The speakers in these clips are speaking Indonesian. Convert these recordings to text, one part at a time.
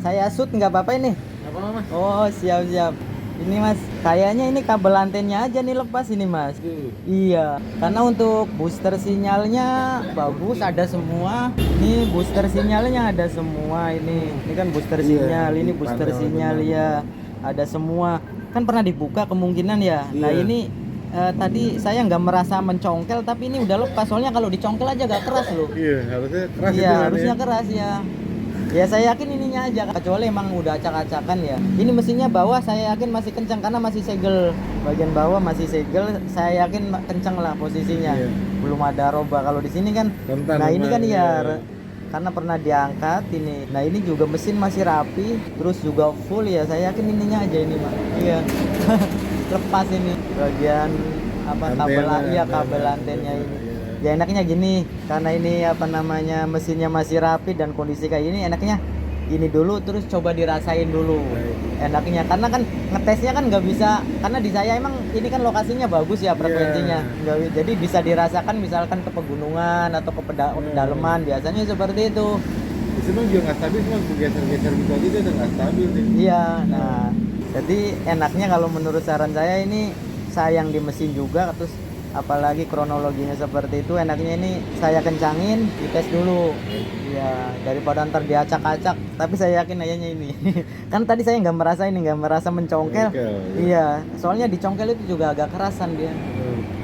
Saya shoot nggak apa-apa ini? Apa Mas? Oh, siap-siap. Ini Mas, kayaknya ini kabel antennya aja nih lepas ini Mas. Tuh. Iya, karena untuk booster sinyalnya bagus, ada semua. Ini booster sinyalnya ada semua ini. Ini kan booster Iya, sinyal, ini di booster panel sinyal benar. ya. Ada semua. Kan pernah dibuka kemungkinan ya. Nah, Iya. ini tadi saya nggak merasa mencongkel, tapi ini udah lepas. Soalnya kalau dicongkel aja gak keras loh. Iya, harusnya keras itu Iya, kan harusnya ya. keras ya. Ya saya yakin ininya aja, kecuali emang udah acak-acakan ya. Ini mesinnya bawah saya yakin masih kencang karena masih segel. Bagian bawah masih segel, saya yakin kencang lah posisinya. Iya. Belum ada roba. Kalau di sini kan, Rentan nah ini kan memang, ya iya. karena pernah diangkat ini. Nah ini juga mesin masih rapi, terus juga full ya. Saya yakin ininya aja ini, Pak. Iya. Lepas ini bagian apa kabel Antena, ya kabel antennya ini. iya. Ya enaknya gini, karena ini apa namanya mesinnya masih rapi dan kondisi kayak ini, enaknya ini dulu terus coba dirasain dulu. Baik. Enaknya karena kan ngetesnya kan nggak bisa, karena di saya emang ini kan lokasinya bagus ya frekuensinya. Jadi bisa dirasakan misalkan ke pegunungan atau ke pedalaman, biasanya seperti itu. Di sini juga nggak stabil, cuma bergeser-geser gitu aja dia udah nggak stabil sih. Iya, nah jadi enaknya kalau menurut saran saya ini sayang di mesin juga, terus apalagi kronologinya seperti itu, enaknya ini saya kencangin, dites dulu. Iya, daripada ntar diacak-acak. Tapi saya yakin ayahnya ini. Kan tadi saya nggak merasa mencongkel. Bengkel, ya. Iya, soalnya dicongkel itu juga agak kerasan dia.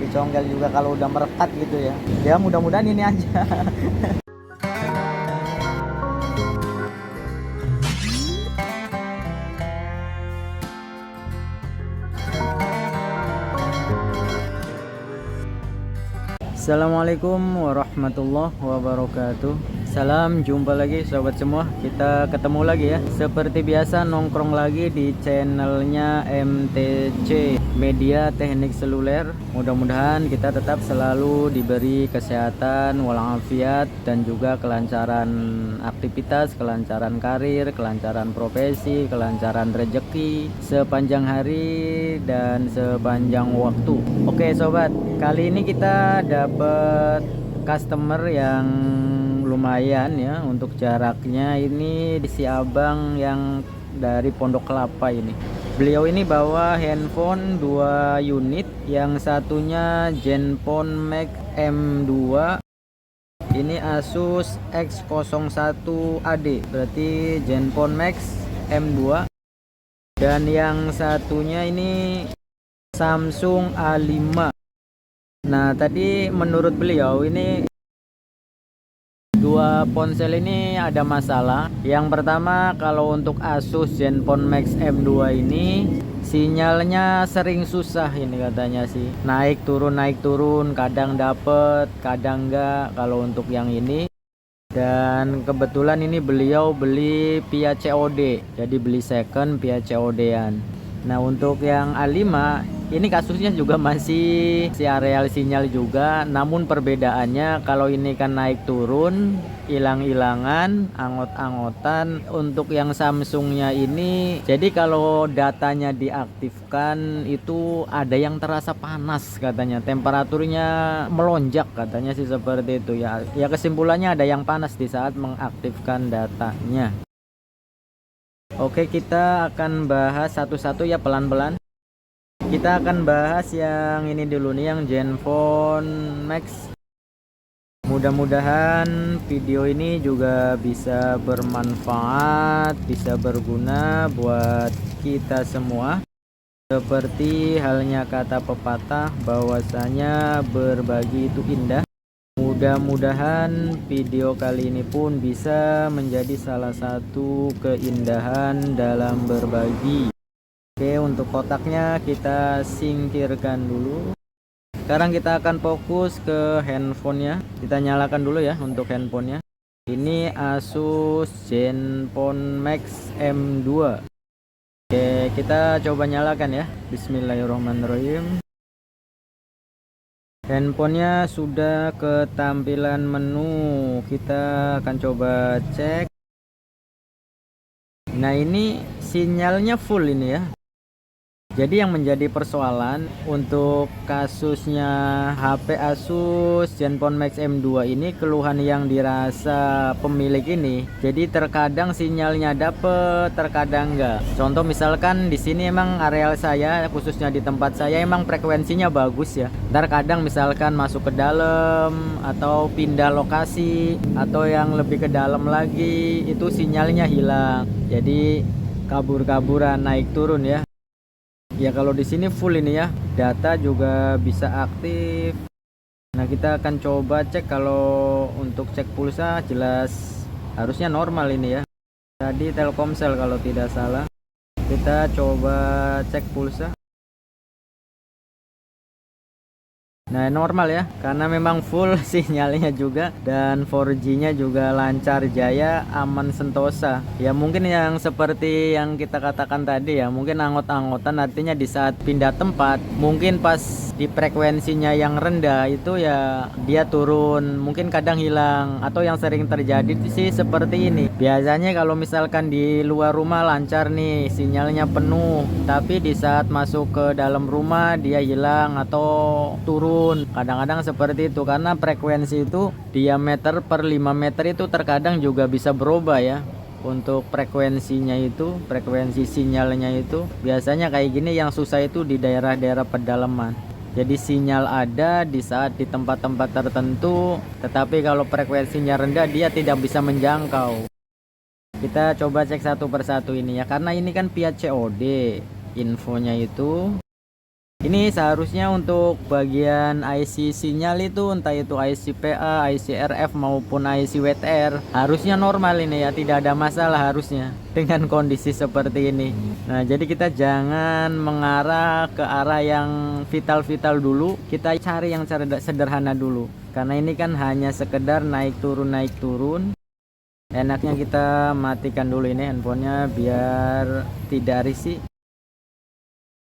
Dicongkel juga kalau udah merekat gitu ya. Ya mudah-mudahan ini aja. Assalamualaikum warahmatullahi wabarakatuh. Salam jumpa lagi sobat semua. Kita ketemu lagi ya. Seperti biasa nongkrong lagi di channelnya MTC Media Teknik Seluler. Mudah-mudahan kita tetap selalu diberi kesehatan walafiat dan juga kelancaran aktivitas, kelancaran karir, kelancaran profesi, kelancaran rezeki sepanjang hari dan sepanjang waktu. Oke sobat, kali ini kita dapat customer yang lumayan ya untuk jaraknya. Ini di si abang yang dari Pondok Kelapa ini. Beliau ini bawa handphone 2 unit, yang satunya Zenfone Max M2. Ini Asus X01AD, berarti Zenfone Max M2. Dan yang satunya ini Samsung A5. Nah, tadi menurut beliau ini dua ponsel ini ada masalah. Yang pertama, kalau untuk Asus Zenfone Max M2 ini sinyalnya sering susah ini katanya sih. Naik turun, kadang dapet, kadang enggak kalau untuk yang ini. Dan kebetulan ini beliau beli via COD. Jadi beli second via COD-an. Nah, untuk yang A5 ini kasusnya juga masih si areal sinyal juga, namun perbedaannya kalau ini kan naik turun, hilang-hilangan, angot-angotan. Untuk yang Samsungnya ini, jadi kalau datanya diaktifkan itu ada yang terasa panas katanya, temperaturnya melonjak katanya sih seperti itu ya. Ya kesimpulannya ada yang panas di saat mengaktifkan datanya. Oke, kita akan bahas satu-satu ya pelan-pelan. Kita akan bahas yang ini dulu nih, yang Zenfone Max. Mudah-mudahan video ini juga bisa bermanfaat, bisa berguna buat kita semua. Seperti halnya kata pepatah bahwasanya berbagi itu indah. Mudah-mudahan video kali ini pun bisa menjadi salah satu keindahan dalam berbagi. Oke, untuk kotaknya kita singkirkan dulu. Sekarang kita akan fokus ke handphonenya. Kita nyalakan dulu ya untuk handphonenya. Ini Asus Zenfone Max M2. Oke, kita coba nyalakan ya. Bismillahirrahmanirrahim. Handphonenya sudah ke tampilan menu. Kita akan coba cek. Nah, ini sinyalnya full ini ya. Jadi yang menjadi persoalan untuk kasusnya HP Asus Zenfone Max M2 ini, keluhan yang dirasa pemilik ini, jadi terkadang sinyalnya dapet, terkadang enggak. Contoh misalkan di sini emang areal saya, khususnya di tempat saya emang frekuensinya bagus ya. Terkadang misalkan masuk ke dalam atau pindah lokasi atau yang lebih ke dalam lagi itu sinyalnya hilang. Jadi kabur-kaburan naik turun ya. Ya kalau di sini full ini ya, data juga bisa aktif. Nah kita akan coba cek, kalau untuk cek pulsa jelas harusnya normal ini ya. Tadi Telkomsel kalau tidak salah. Kita coba cek pulsa. Nah normal ya, karena memang full sinyalnya juga, dan 4G-nya juga lancar jaya, aman sentosa. Ya mungkin yang seperti yang kita katakan tadi ya, mungkin anggot-anggotan, artinya di saat pindah tempat, mungkin pas di frekuensinya yang rendah itu ya dia turun, mungkin kadang hilang. Atau yang sering terjadi sih seperti ini. Biasanya kalau misalkan di luar rumah lancar nih, sinyalnya penuh, tapi di saat masuk ke dalam rumah dia hilang atau turun. Kadang-kadang seperti itu karena frekuensi itu diameter per 5 meter itu terkadang juga bisa berubah ya. Untuk frekuensinya itu, frekuensi sinyalnya itu biasanya kayak gini. Yang susah itu di daerah-daerah pedalaman. Jadi sinyal ada di saat di tempat-tempat tertentu, tetapi kalau frekuensinya rendah dia tidak bisa menjangkau. Kita coba cek satu persatu ini ya, karena ini kan via COD infonya itu. Ini seharusnya untuk bagian IC sinyal itu, entah itu IC PA, IC RF maupun IC WTR, harusnya normal ini ya, tidak ada masalah harusnya dengan kondisi seperti ini. Nah jadi kita jangan mengarah ke arah yang vital-vital dulu, kita cari yang sederhana dulu, karena ini kan hanya sekedar naik turun. Enaknya kita matikan dulu ini handphonenya biar tidak risih.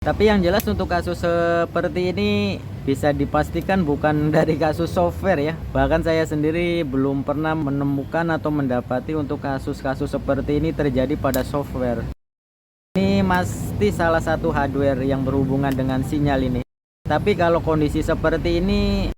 Tapi yang jelas untuk kasus seperti ini bisa dipastikan bukan dari kasus software ya. Bahkan saya sendiri belum pernah menemukan atau mendapati untuk kasus-kasus seperti ini terjadi pada software. Ini pasti salah satu hardware yang berhubungan dengan sinyal ini. Tapi kalau kondisi seperti ini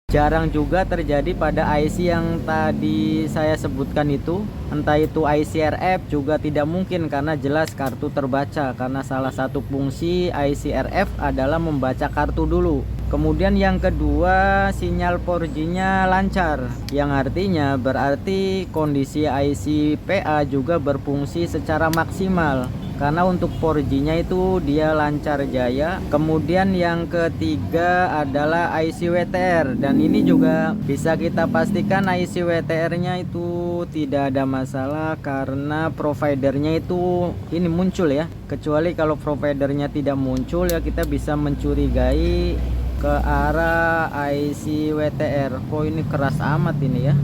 jarang juga terjadi pada IC yang tadi saya sebutkan itu. Entah itu IC RF juga tidak mungkin, karena jelas kartu terbaca, karena salah satu fungsi IC RF adalah membaca kartu dulu. Kemudian yang kedua, sinyal 4G-nya lancar, yang artinya berarti kondisi IC PA juga berfungsi secara maksimal, karena untuk 4G-nya itu dia lancar jaya. Kemudian yang ketiga adalah IC WTR, dan ini juga bisa kita pastikan IC WTR-nya itu tidak ada masalah karena providernya itu ini muncul ya. Kecuali kalau providernya tidak muncul ya kita bisa mencurigai ke arah IC WTR. Kok ini keras amat ini ya.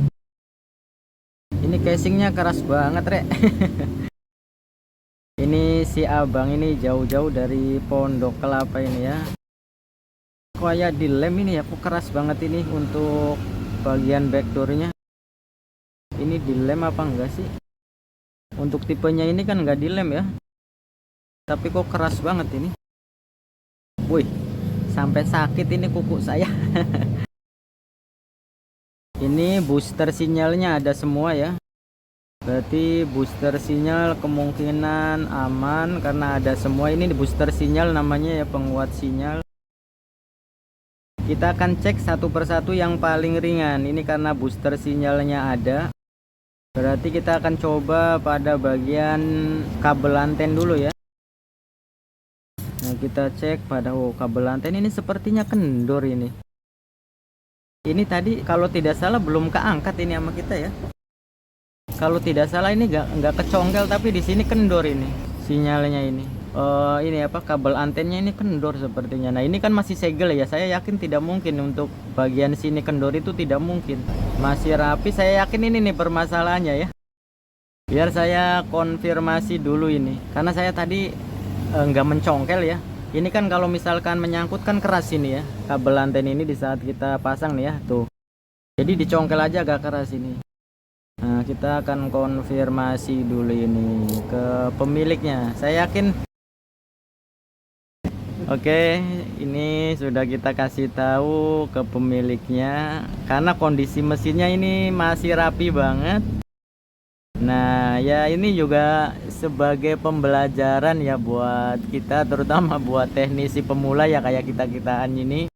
Ini casingnya keras banget rek. Ini si abang ini jauh-jauh dari Pondok Kelapa ini ya. Kayak dilem ini ya, kok keras banget ini untuk bagian backdoornya. Ini dilem apa enggak sih? Untuk tipenya ini kan enggak dilem ya. Tapi kok keras banget ini. Wih, sampai sakit ini kuku saya. Ini booster sinyalnya ada semua ya. Berarti booster sinyal kemungkinan aman karena ada semua. Ini booster sinyal namanya ya, penguat sinyal. Kita akan cek satu persatu yang paling ringan. Ini karena booster sinyalnya ada, berarti kita akan coba pada bagian kabel anten dulu ya. Nah kita cek pada kabel anten ini sepertinya kendor ini. Ini tadi kalau tidak salah belum keangkat ini sama kita ya. Kalau tidak salah ini nggak kecongkel, tapi di sini kendor ini sinyalnya ini. Ini apa, kabel antennya ini kendor sepertinya. Nah ini kan masih segel ya, saya yakin tidak mungkin untuk bagian sini kendor, itu tidak mungkin, masih rapi. Saya yakin ini nih permasalahannya ya. Biar saya konfirmasi dulu ini, karena saya tadi nggak mencongkel ya. Ini kan kalau misalkan menyangkut kan keras ini ya, kabel anten ini di saat kita pasang nih ya tuh, jadi dicongkel aja agak keras ini. Nah kita akan konfirmasi dulu ini ke pemiliknya. Saya yakin Oke, ini sudah kita kasih tahu ke pemiliknya karena kondisi mesinnya ini masih rapi banget. Nah, ya ini juga sebagai pembelajaran ya buat kita, terutama buat teknisi pemula ya kayak kita-kitaan ini.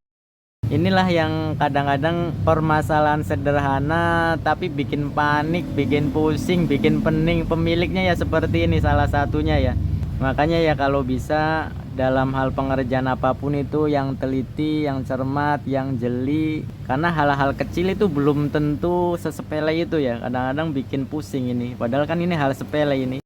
Inilah yang kadang-kadang permasalahan sederhana tapi bikin panik, bikin pusing, bikin pening pemiliknya ya seperti ini salah satunya ya. Makanya ya kalau bisa dalam hal pengerjaan apapun itu yang teliti, yang cermat, yang jeli. Karena hal-hal kecil itu belum tentu sesepele itu ya. Kadang-kadang bikin pusing ini. Padahal kan ini hal sepele ini.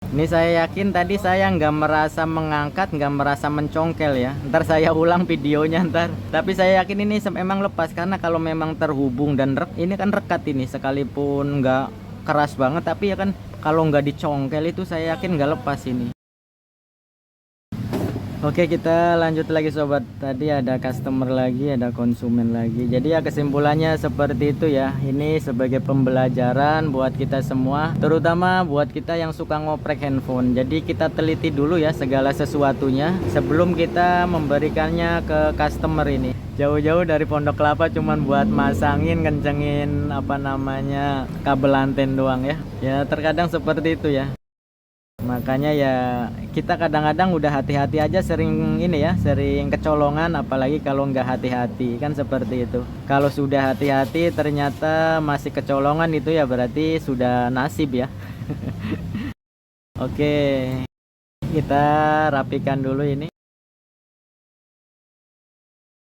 Ini saya yakin tadi saya nggak merasa mengangkat, nggak merasa mencongkel ya. Ntar saya ulang videonya ntar. Tapi saya yakin ini memang lepas karena kalau memang terhubung dan ini kan rekat ini sekalipun nggak keras banget tapi ya kan kalau nggak dicongkel itu saya yakin nggak lepas ini. Oke, kita lanjut lagi sobat. Tadi ada customer lagi, ada konsumen lagi. Jadi ya kesimpulannya seperti itu ya. Ini sebagai pembelajaran buat kita semua, terutama buat kita yang suka ngoprek handphone. Jadi kita teliti dulu ya segala sesuatunya sebelum kita memberikannya ke customer ini. Jauh-jauh dari Pondok Kelapa cuman buat masangin, kencengin apa namanya kabel anten doang ya. Ya terkadang seperti itu ya. Makanya ya kita kadang-kadang udah hati-hati aja sering ini ya, sering kecolongan apalagi kalau nggak hati-hati kan seperti itu. Kalau sudah hati-hati ternyata masih kecolongan itu ya berarti sudah nasib ya. Oke, kita rapikan dulu ini.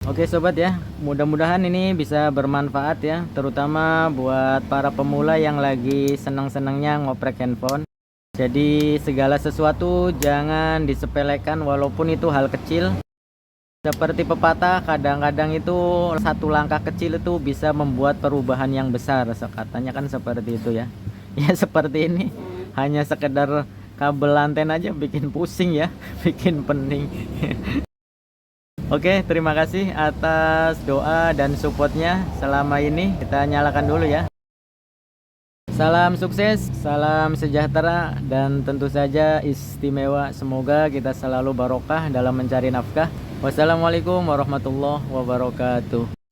Oke sobat ya, mudah-mudahan ini bisa bermanfaat ya, terutama buat para pemula yang lagi senang-senangnya ngoprek handphone. Jadi segala sesuatu jangan disepelekan walaupun itu hal kecil. Seperti pepatah, kadang-kadang itu satu langkah kecil itu bisa membuat perubahan yang besar. Katanya kan seperti itu ya. Ya seperti ini, hanya sekedar kabel anten aja bikin pusing ya, bikin pening. Oke, terima kasih atas doa dan supportnya selama ini. Kita nyalakan dulu ya. Salam sukses, salam sejahtera, dan tentu saja istimewa. Semoga kita selalu barokah dalam mencari nafkah. Wassalamualaikum warahmatullahi wabarakatuh.